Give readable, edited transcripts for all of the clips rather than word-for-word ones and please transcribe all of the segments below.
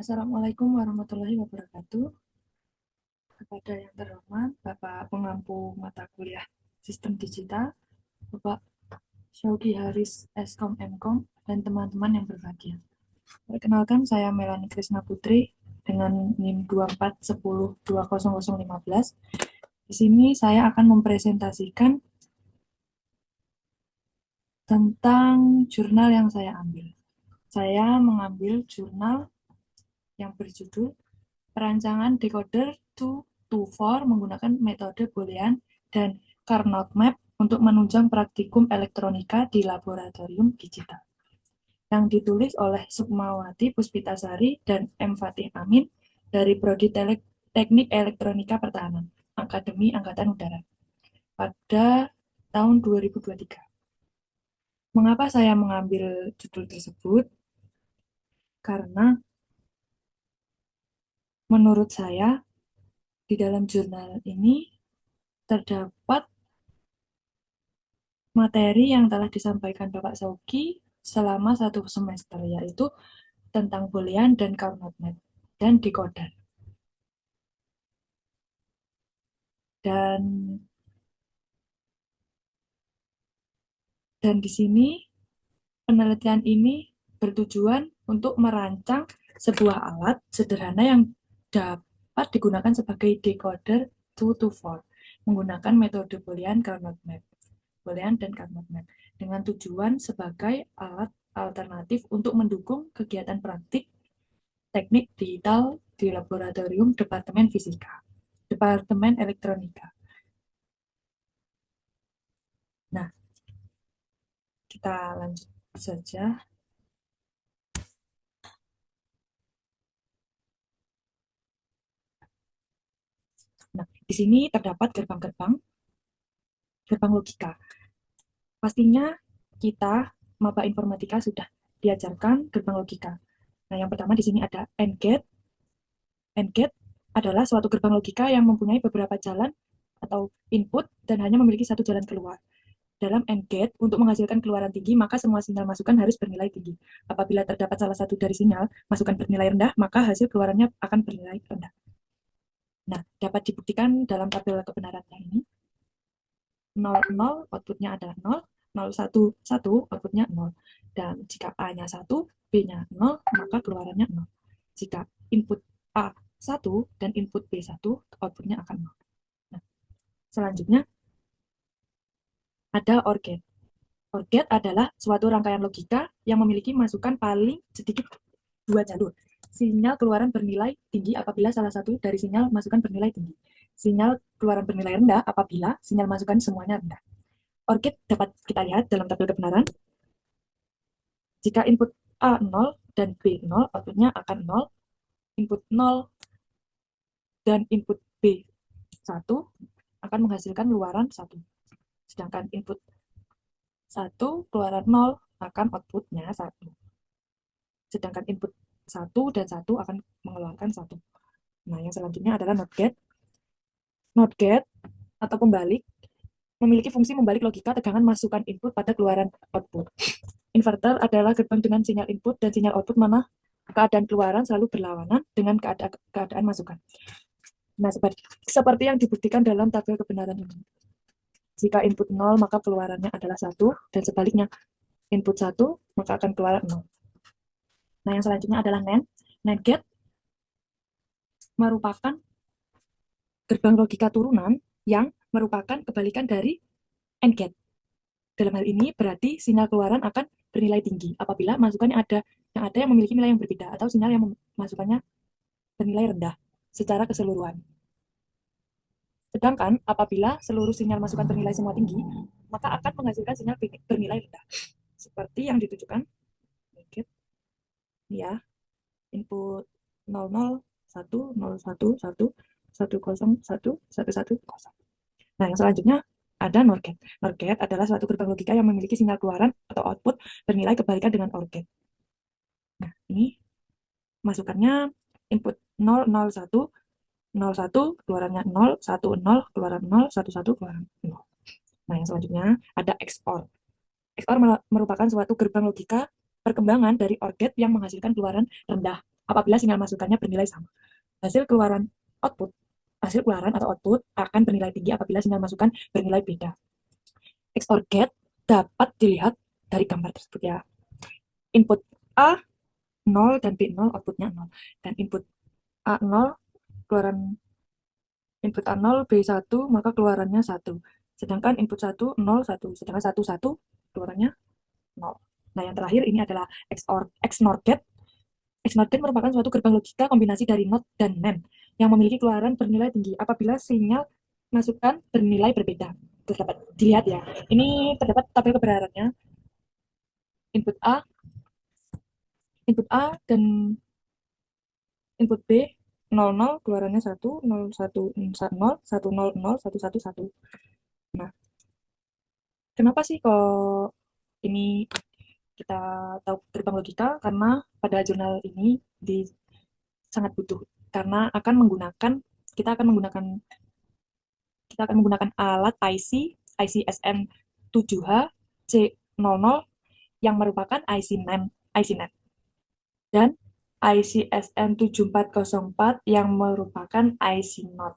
Assalamualaikum warahmatullahi wabarakatuh. Kepada yang terhormat Bapak Pengampu Mata Kuliah Sistem Digital, Bapak Syauki Haris Skom Mkom, dan teman-teman yang berbahagia. Perkenalkan, saya Melani Krisna Putri dengan NIM 2410200015. Di sini saya akan mempresentasikan tentang jurnal yang saya ambil. Saya mengambil jurnal yang berjudul Perancangan Decoder 224 menggunakan metode Boolean dan Carnot Map untuk menunjang praktikum elektronika di laboratorium digital, yang ditulis oleh Sukmawati Puspitasari dan M. Fatih Amin dari Prodi Teknik Elektronika Pertahanan, Akademi Angkatan Udara, pada tahun 2023. Mengapa saya mengambil judul tersebut? Karena menurut saya di dalam jurnal ini terdapat materi yang telah disampaikan Bapak Sauki selama satu semester, yaitu tentang Boolean dan Carnot Map dan decoder. Dan di sini penelitian ini bertujuan untuk merancang sebuah alat sederhana yang dapat digunakan sebagai decoder 224 menggunakan metode Boolean dan Carnot Map dengan tujuan sebagai alat alternatif untuk mendukung kegiatan praktik teknik digital di laboratorium Departemen Elektronika. Nah, kita lanjut saja. Nah, di sini terdapat gerbang logika. Pastinya kita maba informatika sudah diajarkan gerbang logika. Nah, yang pertama di sini ada AND gate. AND gate adalah suatu gerbang logika yang mempunyai beberapa jalan atau input dan hanya memiliki satu jalan keluar. Dalam AND gate, untuk menghasilkan keluaran tinggi, maka semua sinyal masukan harus bernilai tinggi. Apabila terdapat salah satu dari sinyal masukan bernilai rendah, maka hasil keluarannya akan bernilai rendah. Nah, dapat dibuktikan dalam tabel kebenarannya ini. 0, outputnya adalah 0, 0, 1, 1, outputnya 0. Dan jika A-nya 1, B-nya 0, maka keluarannya 0. Jika input A 1 dan input B 1, outputnya akan 0. Nah, selanjutnya ada OR gate. OR gate adalah suatu rangkaian logika yang memiliki masukan paling sedikit 2 jalur. Sinyal keluaran bernilai tinggi apabila salah satu dari sinyal masukan bernilai tinggi. Sinyal keluaran bernilai rendah apabila sinyal masukan semuanya rendah. OR gate dapat kita lihat dalam tabel kebenaran. Jika input A 0 dan B 0, outputnya akan 0. Input 0 dan input B 1 akan menghasilkan keluaran 1. Sedangkan input 1 keluaran 0 akan outputnya 1. Sedangkan input 1 dan 1 akan mengeluarkan 1. Nah, yang selanjutnya adalah NOT gate. NOT gate atau pembalik memiliki fungsi membalik logika tegangan masukan input pada keluaran output. Inverter adalah gerbang dengan sinyal input dan sinyal output mana keadaan keluaran selalu berlawanan dengan keadaan masukan. Nah, seperti yang dibuktikan dalam tabel kebenaran ini. Jika input 0, maka keluarannya adalah 1, dan sebaliknya, input 1, maka akan keluar 0. Nah, yang selanjutnya adalah NAND. NAND gate merupakan gerbang logika turunan yang merupakan kebalikan dari AND gate. Dalam hal ini berarti sinyal keluaran akan bernilai tinggi apabila masukannya ada yang memiliki nilai yang berbeda atau sinyal yang masukannya bernilai rendah secara keseluruhan. Sedangkan apabila seluruh sinyal masukan bernilai semua tinggi, maka akan menghasilkan sinyal bernilai rendah. Seperti yang ditujukan ya, input 00, 1, 01, 1, 101, 110. Nah, yang selanjutnya ada NOR gate. NOR gate adalah suatu gerbang logika yang memiliki sinyal keluaran atau output bernilai kebalikan dengan OR gate. Nah, ini masukannya input 001, 01, keluarannya 0, 10, keluaran 0, 11, keluaran 0. Nah, yang selanjutnya ada XOR. XOR merupakan suatu gerbang logika perkembangan dari OR gate yang menghasilkan keluaran rendah apabila sinyal masukannya bernilai sama. Hasil keluaran output, hasil keluaran atau output akan bernilai tinggi apabila sinyal masukan bernilai beda. XOR gate dapat dilihat dari gambar tersebut ya. Input A 0 dan B0 outputnya 0. Dan input A0 keluaran input A0 B1 maka keluarannya 1. Sedangkan input 1 0 1, sedangkan 1 1 keluarannya 0. Nah, yang terakhir ini adalah XOR gate. XNOR gate merupakan suatu gerbang logika kombinasi dari NOT dan NAND yang memiliki keluaran bernilai tinggi apabila sinyal masukan bernilai berbeda. Terdapat dilihat ya. Ini terdapat tabel kebenarannya. Input A, input A dan input B 00 keluarannya 1 0 1 0 1 0 0 1 1 1. Nah, kenapa sih kok ini kita tahu gerbang logika? Karena pada jurnal ini sangat butuh karena kita akan menggunakan alat IC SN7H C00 yang merupakan IC NAND dan IC SN7404 yang merupakan IC NOT.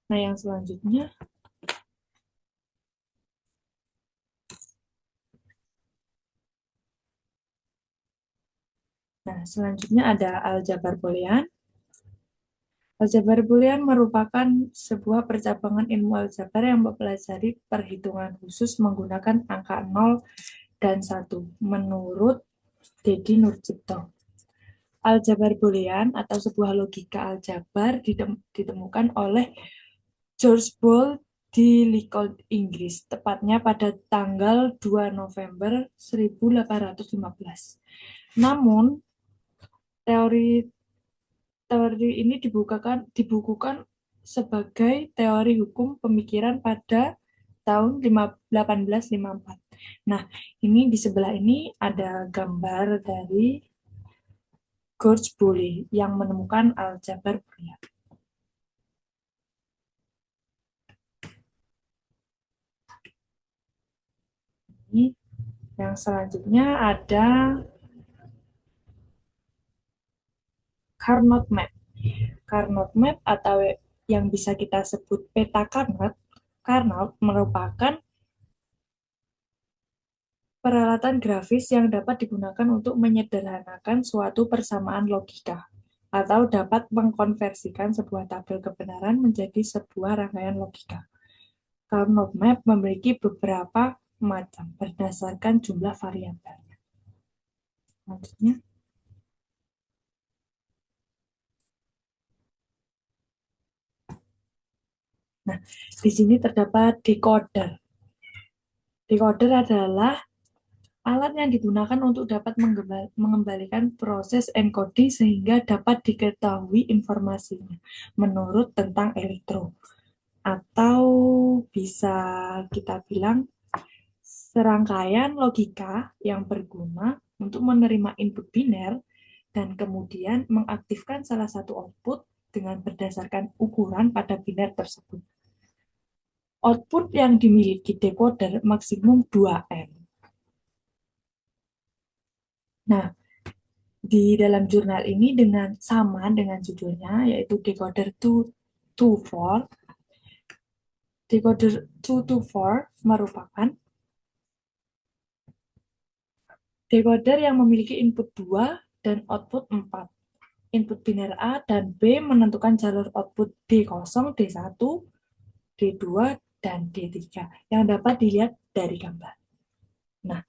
Nah, yang selanjutnya ada aljabar boolean. Aljabar boolean merupakan sebuah percabangan ilmu aljabar yang mempelajari perhitungan khusus menggunakan angka 0 dan 1 menurut Dedi Nurcipto. Aljabar boolean atau sebuah logika aljabar ditemukan oleh George Boole di Lincoln, Inggris, tepatnya pada tanggal 2 November 1815. Namun, teori ini dibukukan sebagai teori hukum pemikiran pada tahun 1854. Nah, ini di sebelah ini ada gambar dari George Boole yang menemukan aljabar boolean. Ini yang selanjutnya ada Carnot map. Carnot map atau yang bisa kita sebut peta Carnot, merupakan peralatan grafis yang dapat digunakan untuk menyederhanakan suatu persamaan logika atau dapat mengkonversikan sebuah tabel kebenaran menjadi sebuah rangkaian logika. Carnot map memiliki beberapa macam berdasarkan jumlah variabelnya. Selanjutnya, nah, di sini terdapat decoder. Decoder adalah alat yang digunakan untuk dapat mengembalikan proses encoding sehingga dapat diketahui informasinya menurut tentang elektro. Atau bisa kita bilang serangkaian logika yang berguna untuk menerima input biner dan kemudian mengaktifkan salah satu output dengan berdasarkan ukuran pada biner tersebut. Output yang dimiliki decoder maksimum 2N. Nah, di dalam jurnal ini sama dengan judulnya, yaitu Decoder 224. Decoder 224 merupakan decoder yang memiliki input 2 dan output 4. Input biner A dan B menentukan jalur output D0, D1, D2, dan D3 yang dapat dilihat dari gambar. Nah,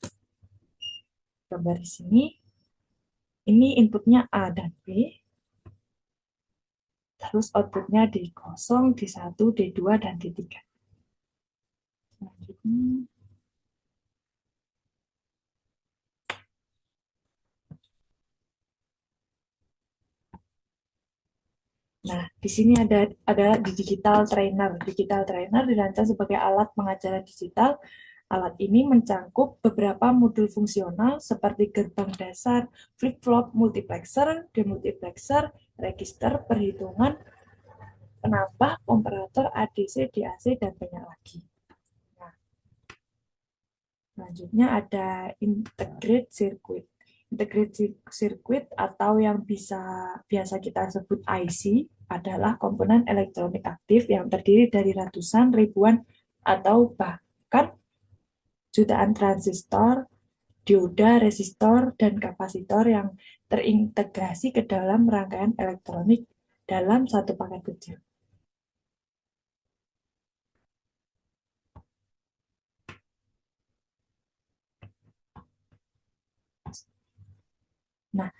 gambar di sini, ini inputnya A dan B, terus outputnya D0, D1, D2, dan D3. Selanjutnya, nah, di sini ada di digital trainer. Digital trainer dirancang sebagai alat pengajaran digital. Alat ini mencangkup beberapa modul fungsional seperti gerbang dasar, flip-flop, multiplexer, demultiplexer, register, perhitungan, penambah, komparator, ADC, DAC, dan banyak lagi. Nah, selanjutnya ada integrate circuit. Integrated circuit atau yang biasa kita sebut IC adalah komponen elektronik aktif yang terdiri dari ratusan, ribuan, atau bahkan jutaan transistor, dioda, resistor, dan kapasitor yang terintegrasi ke dalam rangkaian elektronik dalam satu paket kecil. Nah,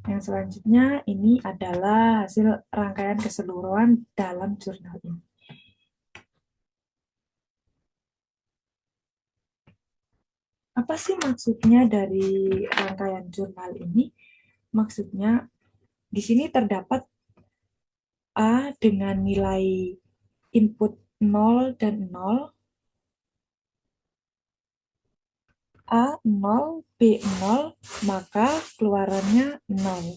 yang selanjutnya ini adalah hasil rangkaian keseluruhan dalam jurnal ini. Apa sih maksudnya dari rangkaian jurnal ini? Maksudnya di sini terdapat A dengan nilai input 0 dan 0, A 0, B 0, maka keluarannya 0.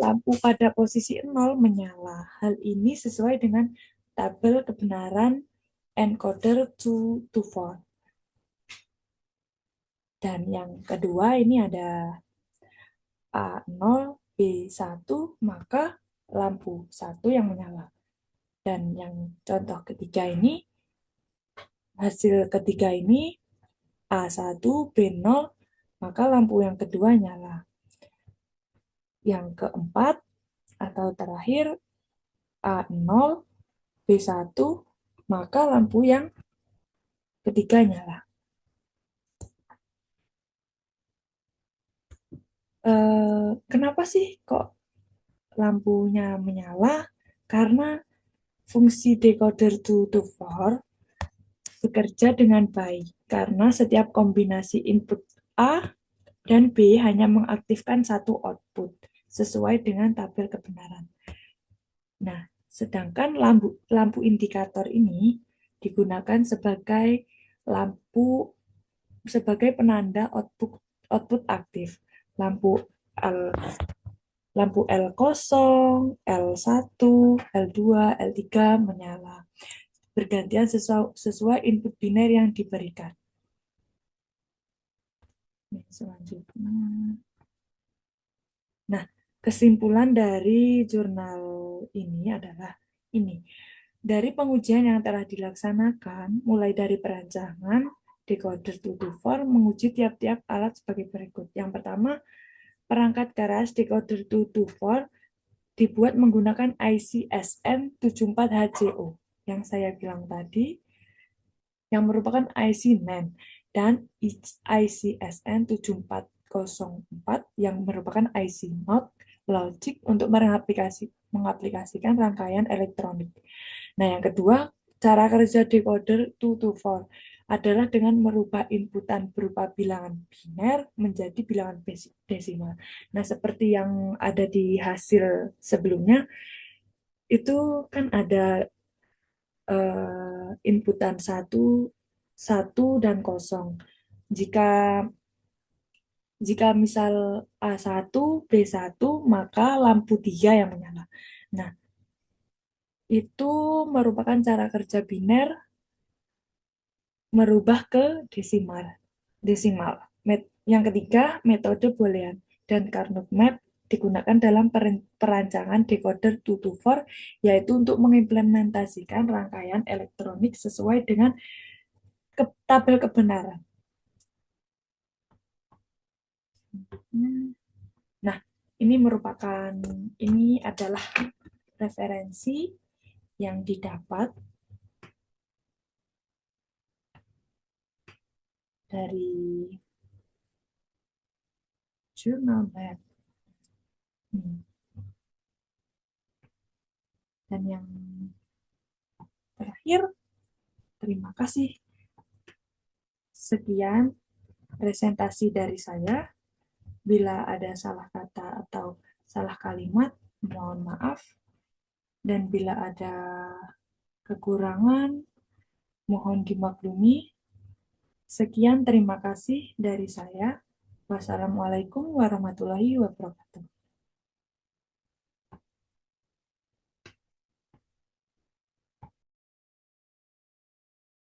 Lampu pada posisi 0 menyala. Hal ini sesuai dengan tabel kebenaran encoder 2 to 4. Dan yang kedua ini ada A0, B1, maka lampu 1 yang menyala. Dan yang contoh ketiga ini, hasil ketiga ini A1, B0, maka lampu yang kedua nyala. Yang keempat atau terakhir A0, B1, maka lampu yang ketiga nyala. Kenapa sih kok lampunya menyala? Karena fungsi decoder 2 to 4 bekerja dengan baik karena setiap kombinasi input A dan B hanya mengaktifkan satu output sesuai dengan tabel kebenaran. Nah, sedangkan lampu indikator ini digunakan lampu sebagai penanda output aktif. Lampu L, lampu L0, L1, L2, L3 menyala bergantian sesuai input biner yang diberikan. Selanjutnya. Nah, kesimpulan dari jurnal ini adalah ini. Dari pengujian yang telah dilaksanakan, mulai dari perancangan, decoder 224 menguji tiap-tiap alat sebagai berikut. Yang pertama, perangkat keras decoder 224 dibuat menggunakan IC SN74HJO yang saya bilang tadi, yang merupakan IC NAND, dan IC SN7404 yang merupakan IC NOT logic untuk mengaplikasikan rangkaian elektronik. Nah, yang kedua, cara kerja decoder 2 to 4 adalah dengan merubah inputan berupa bilangan biner menjadi bilangan desimal. Nah, seperti yang ada di hasil sebelumnya, itu kan ada inputan 1 dan kosong. Jika jika misal A1, B1, maka lampu 3 yang menyala. Nah, itu merupakan cara kerja biner merubah ke desimal. Desimal. Yang ketiga, metode Boolean dan Carnot map digunakan dalam perancangan decoder 2 to 4, yaitu untuk mengimplementasikan rangkaian elektronik sesuai dengan tabel kebenaran. Nah, ini adalah referensi yang didapat dari jurnal lab. Dan yang terakhir, terima kasih. Sekian presentasi dari saya. Bila ada salah kata atau salah kalimat, mohon maaf. Dan bila ada kekurangan, mohon dimaklumi. Sekian, terima kasih dari saya. Wassalamualaikum warahmatullahi wabarakatuh.